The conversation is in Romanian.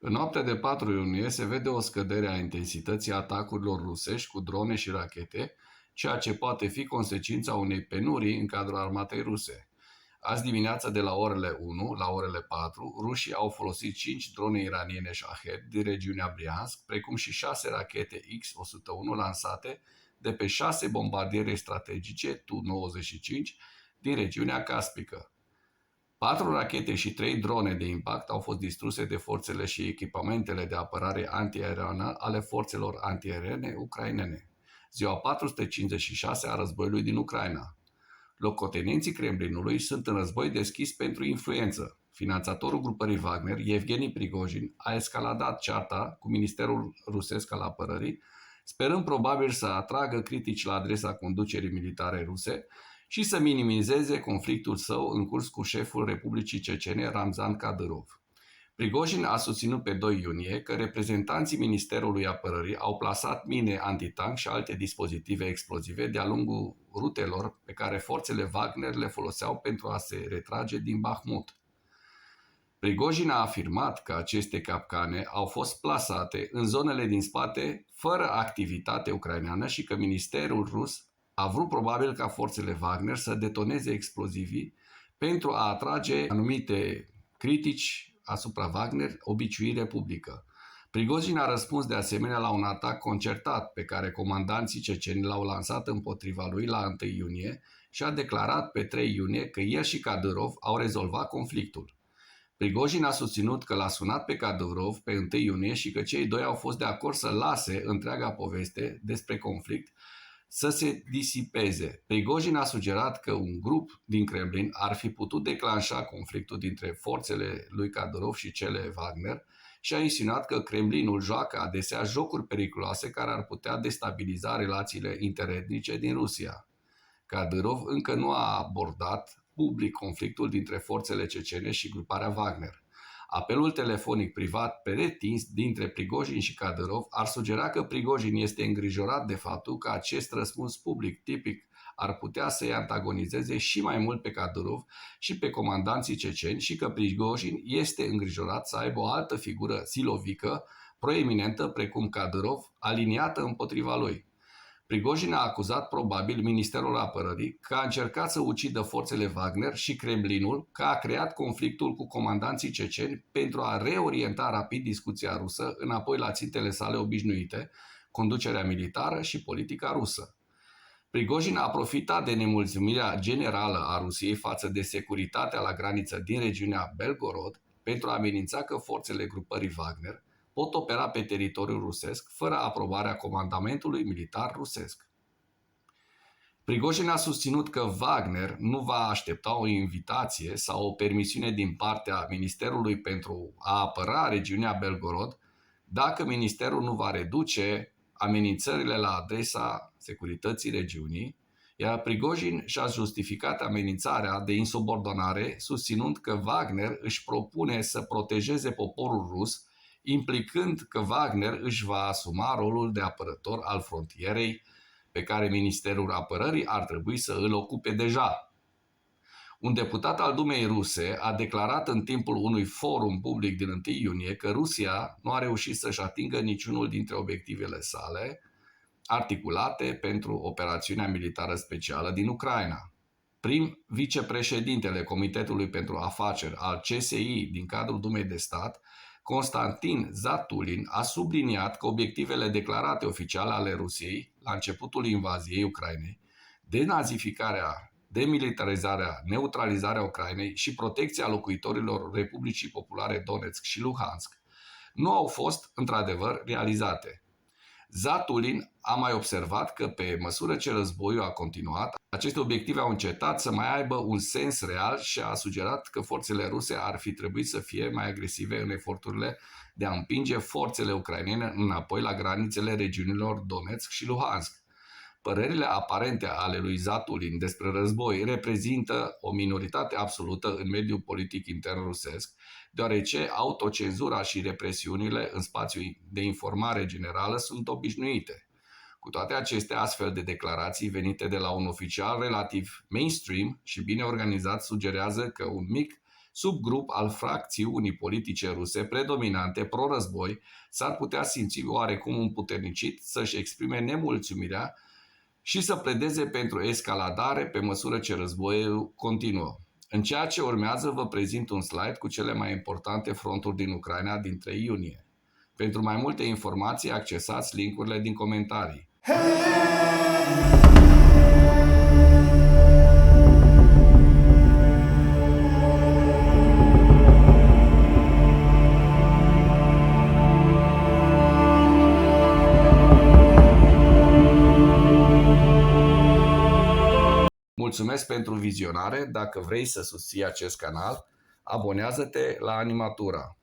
În noaptea de 4 iunie se vede o scădere a intensității atacurilor rusești cu drone și rachete, ceea ce poate fi consecința unei penurii în cadrul armatei ruse. Azi dimineața de la orele 1 la orele 4, rușii au folosit 5 drone iraniene Shahed din regiunea Briansk, precum și 6 rachete X-101 lansate de pe 6 bombardiere strategice Tu-95 din regiunea Caspică. 4 rachete și 3 drone de impact au fost distruse de forțele și echipamentele de apărare antiaeriană ale forțelor antiaeriene ucrainene. Ziua 456 a războiului din Ucraina. Locotenenții Kremlinului sunt în război deschis pentru influență. Finanțatorul grupării Wagner, Yevgeni Prigojin, a escaladat cearta cu Ministerul Rusesc al Apărării, sperând probabil să atragă critici la adresa conducerii militare ruse și să minimizeze conflictul său în curs cu șeful Republicii Cecene, Ramzan Kadyrov. Prigojin a susținut pe 2 iunie că reprezentanții Ministerului Apărării au plasat mine antitank și alte dispozitive explozive de-a lungul rutelor pe care forțele Wagner le foloseau pentru a se retrage din Bahmut. Prigojin a afirmat că aceste capcane au fost plasate în zonele din spate fără activitate ucraineană și că Ministerul rus a vrut probabil ca forțele Wagner să detoneze explozivii pentru a atrage anumite critici asupra Wagner, obiciuire publică. Prigojin a răspuns de asemenea la un atac concertat pe care comandanții ceceni l-au lansat împotriva lui la 1 iunie și a declarat pe 3 iunie că el și Kadyrov au rezolvat conflictul. Prigojin a susținut că l-a sunat pe Kadyrov pe 1 iunie și că cei doi au fost de acord să lase întreaga poveste despre conflict să se disipeze. Prigojin a sugerat că un grup din Kremlin ar fi putut declanșa conflictul dintre forțele lui Kadyrov și cele Wagner și a insinuat că Kremlinul joacă adesea jocuri periculoase care ar putea destabiliza relațiile interetnice din Rusia. Kadyrov încă nu a abordat public conflictul dintre forțele cecene și gruparea Wagner. Apelul telefonic privat pretins dintre Prigojin și Kadyrov ar sugera că Prigojin este îngrijorat de faptul că acest răspuns public tipic ar putea să-i antagonizeze și mai mult pe Kadyrov și pe comandanții ceceni și că Prigojin este îngrijorat să aibă o altă figură silovică proeminentă precum Kadyrov aliniată împotriva lui. Prigojin a acuzat probabil Ministerul Apărării că a încercat să ucidă forțele Wagner și Kremlinul, că a creat conflictul cu comandanții ceceni pentru a reorienta rapid discuția rusă înapoi la țintele sale obișnuite, conducerea militară și politica rusă. Prigojin a profitat de nemulțumirea generală a Rusiei față de securitatea la graniță din regiunea Belgorod pentru a amenința că forțele grupării Wagner pot opera pe teritoriul rusesc fără aprobarea comandamentului militar rusesc. Prigojin a susținut că Wagner nu va aștepta o invitație sau o permisiune din partea Ministerului pentru a apăra regiunea Belgorod dacă ministerul nu va reduce amenințările la adresa securității regiunii, iar Prigojin și-a justificat amenințarea de insubordonare susținând că Wagner își propune să protejeze poporul rus, implicând că Wagner își va asuma rolul de apărător al frontierei pe care Ministerul Apărării ar trebui să îl ocupe deja. Un deputat al Dumei ruse a declarat în timpul unui forum public din 1 iunie că Rusia nu a reușit să-și atingă niciunul dintre obiectivele sale articulate pentru operațiunea militară specială din Ucraina. Prim vicepreședintele Comitetului pentru Afaceri al CSI din cadrul Dumei de Stat, Konstantin Zatulin, a subliniat că obiectivele declarate oficiale ale Rusiei la începutul invaziei Ucrainei, denazificarea, demilitarizarea, neutralizarea Ucrainei și protecția locuitorilor Republicii Populare Donetsk și Luhansk, nu au fost, într-adevăr, realizate. Zatulin a mai observat că pe măsură ce războiul a continuat, aceste obiective au încetat să mai aibă un sens real și a sugerat că forțele ruse ar fi trebuit să fie mai agresive în eforturile de a împinge forțele ucrainene înapoi la granițele regiunilor Donetsk și Luhansk. Părerile aparente ale lui Zatulin despre război reprezintă o minoritate absolută în mediul politic intern rusesc, deoarece autocenzura și represiunile în spațiul de informare generală sunt obișnuite. Cu toate acestea, astfel de declarații venite de la un oficial relativ mainstream și bine organizat sugerează că un mic subgrup al fracțiunii politice ruse predominante pro-război, s-ar putea simți oarecum împuternicit să-și exprime nemulțumirea și să pledeze pentru escaladare pe măsură ce războiul continuă. În ceea ce urmează vă prezint un slide cu cele mai importante fronturi din Ucraina din 3 iunie. Pentru mai multe informații, accesați link-urile din comentarii. Mulțumesc pentru vizionare. Dacă vrei să susții acest canal, abonează-te la Animatura.